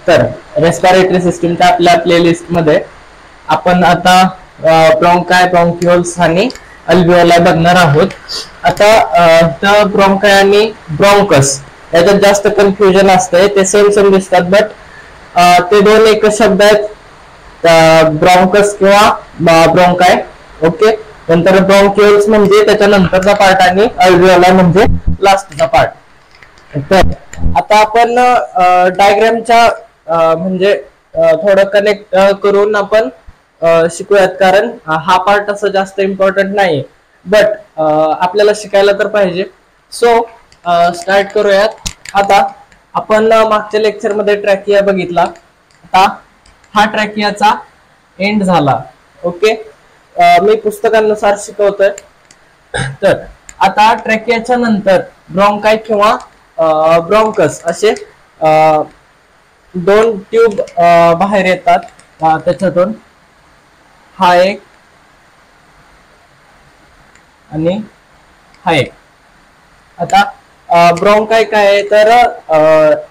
तर रेस्पिरेटरी सिस्टीमच्या आपल्या प्लेलिस्ट मध्ये आपण आता ब्रॉन्काय, ब्रॉन्क्युल्स आणि अल्व्हिओलाई बघणार आहोत. आता ब्रॉन्काय आणि ब्रॉन्कस याच्यात जास्त कन्फ्युजन असते. ते सेम दिसतात बट ते दोन एकच शब्द आहेत, ब्रॉन्कस किंवा ब्रॉन्काय. ओके, नंतर ब्रॉन्क्युल्स म्हणजे त्याच्यानंतरचा पार्ट आणि अल्व्हिओलाई म्हणजे लास्टचा पार्ट. तर आता आपण डायग्रामच्या म्हणजे थोडं कनेक्ट करून आपण शिकूयात, कारण हा पार्ट असं जास्त इम्पॉर्टंट नाही बट आपल्याला शिकायला तर पाहिजे. सो स्टार्ट करूयात. आता आपण मागच्या लेक्चर मध्ये ट्रॅकिया बघितला. आता हा ट्रॅकियाचा एंड झाला. ओके, मी पुस्तकानुसार शिकवतोय. तर आता ट्रॅकियाच्या नंतर ब्रॉन्काय किंवा ब्रॉन्कस असे दोन ट्यूब बाहेर येतात. त्याच्यातून हा एक आणि हा एक. आता ब्रॉन्काय काय आहे तर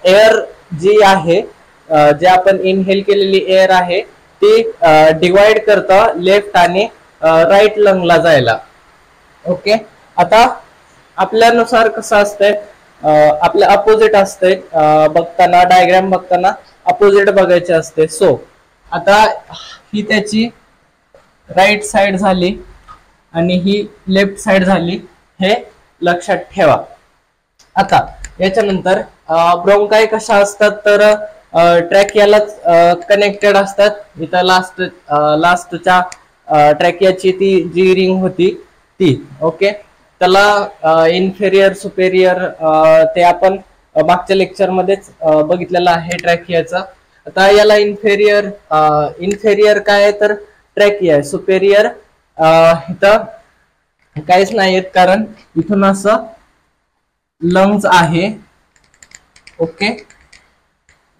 एअर जी आहे, जे आपण इनहेल केलेली एअर आहे ती डिवाइड करतं लेफ्ट आणि राईट लंगला जायला. ओके, आता आपल्यानुसार कसं असतंय, आपल्या अपोजिट असते. बघताना डायग्राम बघताना अपोजिट बघायचे असते. सो आता ही त्याची राईट साइड झाली आणि ही लेफ्ट साइड झाली, हे लक्षात ठेवा. आता याच्यानंतर ब्रॉन्काय कशा असतात तर ट्रॅकियालाच कनेक्टेड असतात. इथं लास्टच्या ट्रॅकियाची ती जी रिंग होती ती. ओके, त्याला इन्फेरियर, सुपेरियर ते आपण मागच्या लेक्चर मध्येच बघितलेलं आहे ट्रॅकियाचा. आता याला इन्फेरियर काय आहे तर ट्रॅकिया आहे. सुपेरियर इथं काहीच नाहीयेत, कारण इथून असं लंग्स आहे. ओके,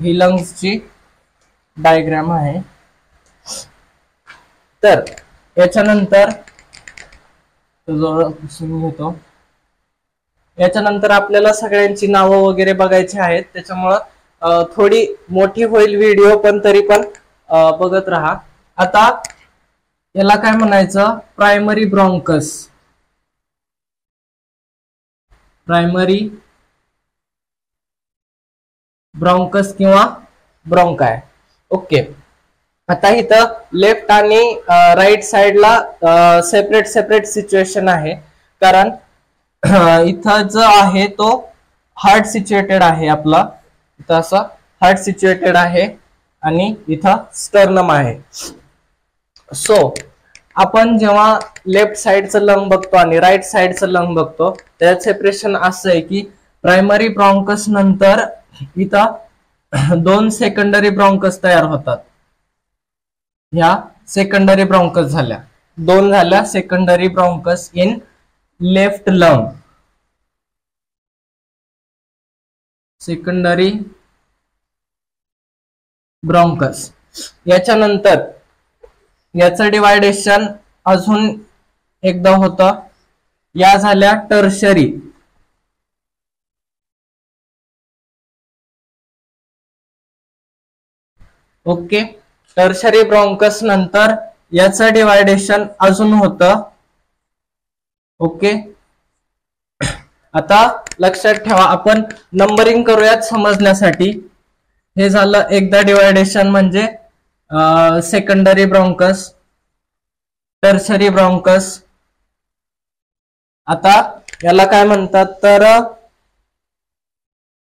ही लंग्सची डायग्राम आहे. तर याच्यानंतर घेतो. याच्यानंतर आपल्याला सगळ्यांची नावं वगैरे बघायची आहेत, त्याच्यामुळं थोडी मोठी होईल व्हिडिओ, पण तरी पण बघत राहा. आता याला काय म्हणायचं, प्रायमरी ब्रॉन्कस, प्रायमरी ब्रॉन्कस किंवा ब्रॉन्काय. ओके, आता इथं लेफ्ट आणि राईट साइडला सेपरेट सिच्युएशन आहे, कारण इथं जो आहे तो हार्ट सिच्युएटेड आहे. आपला इथं असं हार्ट सिच्युएटेड आहे आणि इथं स्टर्नम आहे. सो आपण जेव्हा लेफ्ट साइडचं लंग बघतो आणि राईट साइडचं लंग बघतो, त्याचं सेपरेशन असं आहे की प्रायमरी ब्रॉन्कस नंतर इथं दोन सेकंडरी ब्रॉन्कस तयार होतात. ह्या सेकंडरी ब्रॉन्कस झाल्या, दोन झाल्या secondary bronchus in left lung. Secondary bronchus. याच्यानंतर याचं डिवायडेशन अजून एकदा होतं. या झाल्या टर्शरी. ओके, टर्शरी ब्रॉन्कस नंतर याचं डिवायडेशन अजून होतं. ओके, आता लक्षात ठेवा, आपण नंबरिंग करूयात समजण्यासाठी. हे झालं एकदा डिवायडेशन, म्हणजे सेकंडरी ब्रॉन्कस, टर्शरी ब्रॉन्कस. आता याला काय म्हणतात तर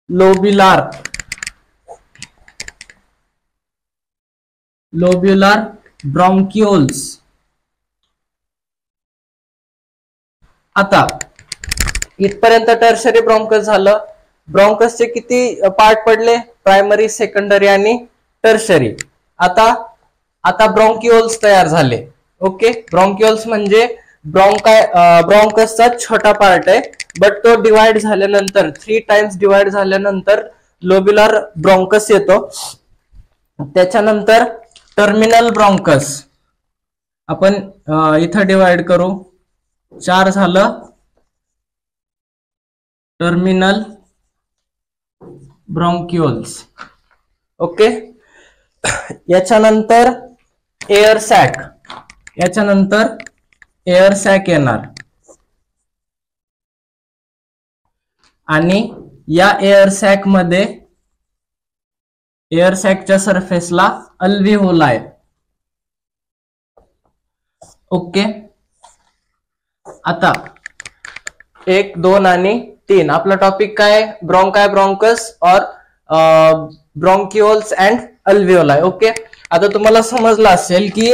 लोब्युलर ब्रॉन्क्युल्स. आता इथपर्यंत टर्शरी ब्रॉन्कस झालं. ब्रॉन्कसचे किती पार्ट पडले, प्रायमरी, सेकंडरी आणि टर्शरी. आता ब्रॉन्क्युल्स तयार झाले. ओके, ब्रॉन्क्युल्स म्हणजे ब्रॉन्कसचा छोटा पार्ट आहे, बट तो डिवाइड झाल्यानंतर 3 टाइम्स डिवाइड झाल्यानंतर लोब्युलर ब्रॉन्कस येतो. त्याच्यानंतर टर्मिनल ब्रॉन्कस आपण इथं डिवाइड करू, 4 झालं टर्मिनल ब्रॉन्क्युल्स. ओके. याच्यानंतर एअर सॅक, याच्यानंतर एअर सॅक येणार आणि या एअर सॅक मध्ये एअर सॅकच्या सरफेसला अल्व्हिओलाई. ओके. आता 1, 2 आणि 3 आपला टॉपिक काय? ब्रॉन्काय, ब्रॉन्कस और ब्रॉन्क्युल्स अँड अल्व्हिओलाई. ओके. आता तुम्हाला समजलं असेल की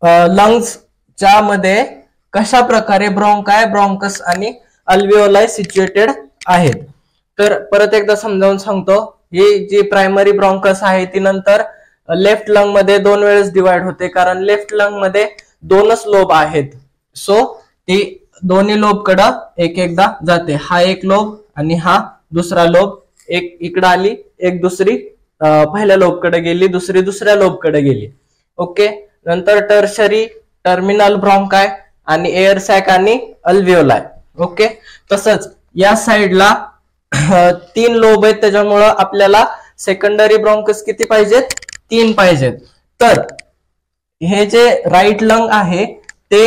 लंग्सच्या मध्ये कशा प्रकारे ब्रॉन्काय, ब्रॉन्कस आणि अल्व्हिओलाई सिच्युएटेड आहेत. तर परत एकदा समजावून सांगतो. ही जी प्रायमरी ब्रॉन्कस आहे ती नंतर लेफ्ट लंग मध्ये 2 वेळेस डिवाइड होते, कारण लेफ्ट लंग मध्ये 2च लोब आहेत. सो ती दोन्ही लोब कडे एक एकदा जाते. हा एक लोब आणि हा दुसरा लोब, एक इकडे आली, एक दुसरी पहिल्या लोब कडे गेली, दुसरी दुसऱ्या लोब कडे गेली. ओके. नंतर टर्शरी, टर्मिनल ब्रॉन्काय आणि एअर सॅक आणि अल्व्हिओलाई. ओके. तसंच या साइडला 3 लोब आहेत, त्याच्यामुळं आपल्याला सेकंडरी ब्रॉन्कस किती पाहिजेत? 3 पाहिजेत. तर हे जे राईट लंग आहे ते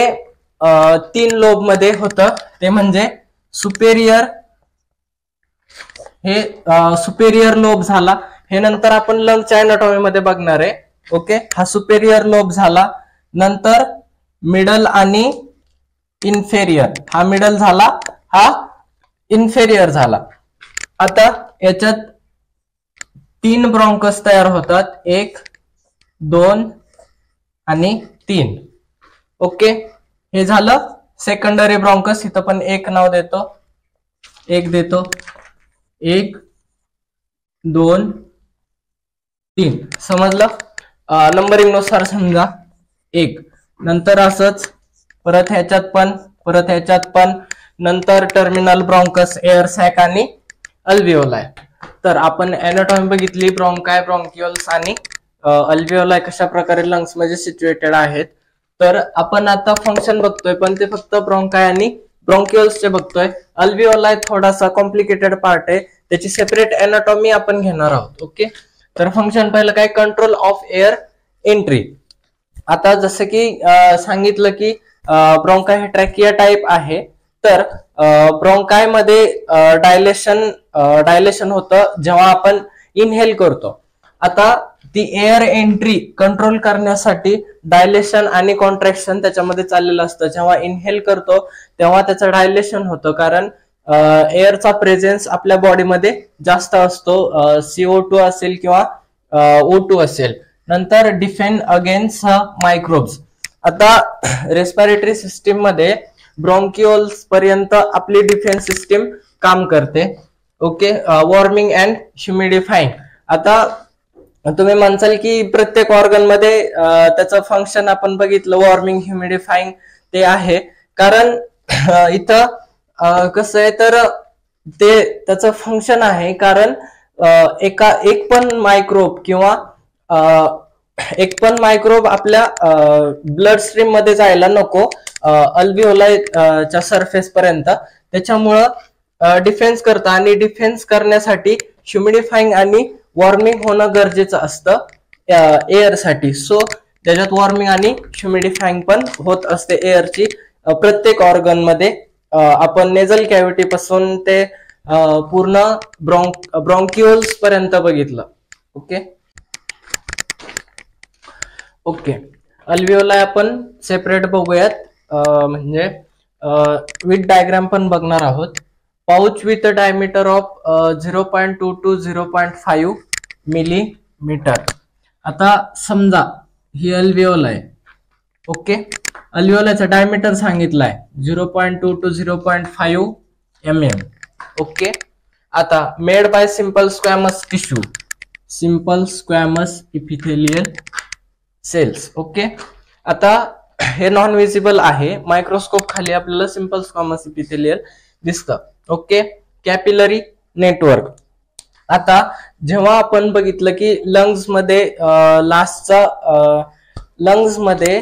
3 लोब मध्ये होतं, ते म्हणजे सुपेरियर, हे सुपेरियर लोब झाला. हे नंतर आपण लंगच्या एनाटॉमी मध्ये बघणार आहे. ओके. हा सुपेरियर लोब झाला. नंतर मिडल आणि इन्फेरियर, हा मिडल झाला, हा इन्फेरियर झाला. आता याच्यात 3 ब्रॉन्कस तयार होतात, 1, 2 आणि 3. ओके. हे झालं सेकंडरी ब्रॉन्कस. इथं पण एक नाव देतो, एक देतो, 1, 2, 3. समजलं? नंबरिंग नुसार समजा 1. नंतर असंच परत ह्याच्यात पण, परत ह्याच्यात पण, नंतर टर्मिनल ब्रॉन्कस, एअर सॅक आणि अल्व्हिओलाई. तर आपण एनाटॉमी बघितली, ब्रॉन्काय, ब्रॉन्क्युल्स आणि अल्व्हिओलाई कशा प्रकारे लंग्स मध्ये सिच्युएटेड आहेत. तर आपण आता फंक्शन बघतोय, पण ते फक्त ब्रॉन्काय आणि ब्रॉन्क्युल्सचे बघतोय. अल्व्हिओलाई थोडासा कॉम्प्लिकेटेड पार्ट आहे, त्याची सेपरेट एनाटॉमी आपण घेणार आहोत. ओके. तर फंक्शन पहिलं काय? Control of air entry. आता जसं की सांगितलं की ब्रॉन्काय हे ट्रॅकिया टाइप आहे. तर ब्रॉन्काय मध्ये डायलेशन होतं जेव्हा आपण इनहेल करतो. आता ती एअर एंट्री कंट्रोल करण्यासाठी डायलेशन आणि कॉन्ट्रॅक्शन त्याच्यामध्ये चाललेलं असतं. जेव्हा इनहेल करतो तेव्हा त्याचं डायलेशन होतं, कारण एअरचा प्रेझेन्स आपल्या बॉडीमध्ये जास्त असतो. CO2 असेल किंवा O2 असेल. नंतर डिफेंड अगेन्स्ट मायक्रोब्स. आता रेस्पिरेटरी सिस्टीम मध्ये ब्रॉन्क्युल्स पर्यंत आपली डिफेन्स सिस्टीम काम करते. ओके. Warming and humidifying. आता तुम्ही म्हणसाल की प्रत्येक ऑर्गन मध्ये त्याचं फंक्शन आपण बघितलं, वॉर्मिंग, ह्युमिडिफाईंग ते आहे. कारण इथं कसं आहे, तर ते त्याचं फंक्शन आहे. कारण एक पण मायक्रोब किंवा एक पण मायक्रोब आपल्या ब्लड स्ट्रीम मध्ये जायला नको अल्व्हिओलाई च्या सरफेस पर्यंत. त्याच्यामुळं डिफेन्स करतं आणि डिफेन्स करण्यासाठी ह्युमिडिफाईंग आणि वॉर्मिंग होणं गरजेचं असतं एअर साठी. सो त्याच्यात वॉर्मिंग आणि ह्युमिडिफाईंग पण होत असते एअरची प्रत्येक ऑर्गन मध्ये. आपण नेझल कॅव्हिटी पासून ते पूर्ण ब्रॉन्क्युल्स पर्यंत बघितलं. ओके. ओके. अल्व्हिओलाई आपण सेपरेट बघूयात, म्हणजे विथ डायग्राम पण बघणार आहोत. Pouch with a diameter of 0.2 to 0.5 millimetre. आता समजा ही अल्व्हिओलाई. ओके. अल्व्हिओलाईचा डायमीटर सांगितलाय 0.2 to 0.5 mm. ओके. आता made by simple squamous tissue, simple squamous epithelial cells. Okay. आता हे नॉन विजिबल आहे, मायक्रोस्कोप खाली आपल्याला सिंपल स्क्वॅमस इपिथेलियल दिसतं. ओके. Capillary network. आता जेव्हा आपण बघितलं की लंग्स मध्ये लंग्स मध्ये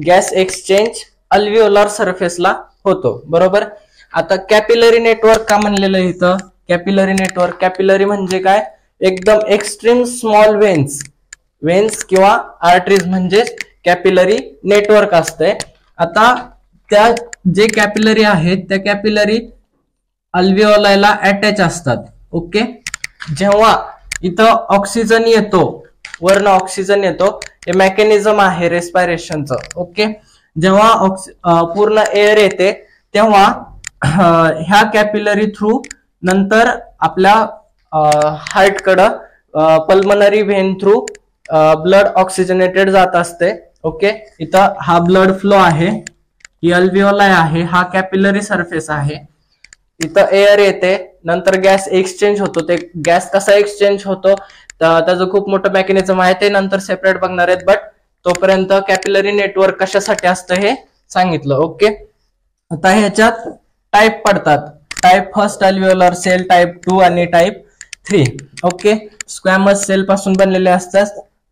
गॅस एक्सचेंज अल्व्हिओलर सरफेसला होतो, बरोबर. आता कॅपिलरी नेटवर्क का म्हणलेलं इथं? कॅपिलरी नेटवर्क, कॅपिलरी म्हणजे काय? एकदम एक्स्ट्रीम स्मॉल वेन्स किंवा आर्टरीज म्हणजे कॅपिलरी नेटवर्क असते. आता त्या जे कॅपिलरी आहेत त्या कॅपिलरी अल्व्हिओलायला अटॅच असतात. ओके, जेव्हा इथं ऑक्सिजन येतो, वरनं ऑक्सिजन येतो, हे मेकॅनिझम आहे रेस्पिरेशनचं. ओके, जेव्हा पूर्ण एअर येते तेव्हा ह्या कॅपिलरी थ्रू नंतर आपल्या हार्टकडं pulmonary vein through blood oxygenated जात असते. ओके, इथं हा ब्लड फ्लो आहे, ही अल्व्हिओलाय आहे, हा कॅपिलरी सरफेस आहे. इथं एअर येते, नंतर गॅस एक्सचेंज होतो. ते गॅस कसा एक्सचेंज होतो त्याचं खूप मोठं मेकॅनिझम आहे, ते नंतर सेपरेट बघणार आहेत. बट तोपर्यंत कॅपिलरी नेटवर्क कशासाठी असतं हे सांगितलं. ओके, आता ह्याच्यात टाईप पडतात. टाईप फर्स्ट अल्व्हिओलर सेल, टाईप 2 आणि टाईप 3. ओके, स्क्वॅमस सेल पासून बनलेले असतात.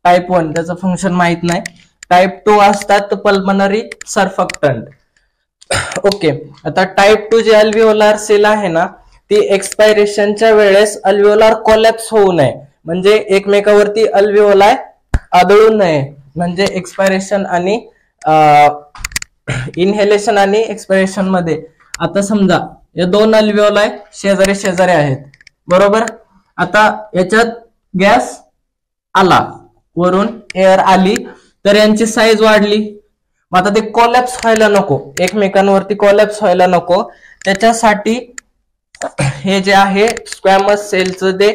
टाईप 1 त्याचं फंक्शन माहित नाही. टाईप 2 असतात पल्मनरी सर्फक्टंट. ओके, आता टाईप 2 जे अल्व्हिओलार सेल आहे ना, ती एक्सपायरेशनच्या वेळेस अल्व्हिओलार कोलॅप्स होऊ नये, म्हणजे एकमेकावरती अल्व्हिओलाय आदळू नये, म्हणजे एक्सपायरेशन आणि इनहेलेशन आणि एक्सपायरेशन मध्ये. आता समजा या दोन अल्व्हिओलाय शेजारी शेजारी आहेत, बरोबर. आता याच्यात गॅस आला, वरून एअर आली, तर यांची साईज वाढली. मग आता ते कोलॅप्स व्हायला नको, एकमेकांवरती कोलॅप्स व्हायला नको, त्याच्यासाठी हे जे आहे स्क्वॅमस सेलचं जे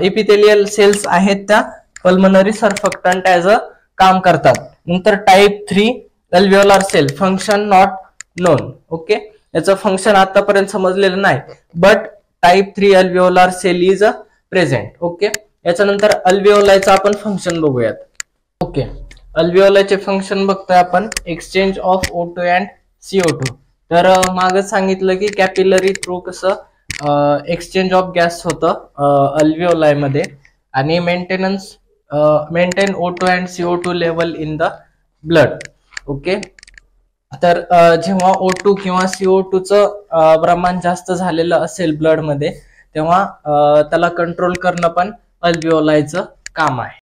इपिथेलियल सेल्स आहेत त्या पल्मनरी सर्फक्टंट ऍज अ काम करतात. नंतर type 3 alveolar cell, function not known. Okay, याचं फंक्शन आतापर्यंत समजलेलं नाही, but type 3 alveolar cell is a present. Okay, याच्यानंतर अल्व्हिओलायचं आपण फंक्शन बघूयात. ओके, अल्व्हिओलायचे फंक्शन बघतोय आपण, exchange of O2 and CO2. तर मागच सांगितलं की कॅपिलरी थ्रू कसं एक्सचेंज ऑफ गॅस होतं अल्व्हिओलाय मध्ये, आणि maintain O2 and CO2 level in the blood. Okay, तर जेव्हा O2 किंवा CO2 चं प्रमाण जास्त झालेलं असेल ब्लड मध्ये, तेव्हा त्याला कंट्रोल करणं पण अल्व्हिओलायचं काम आहे.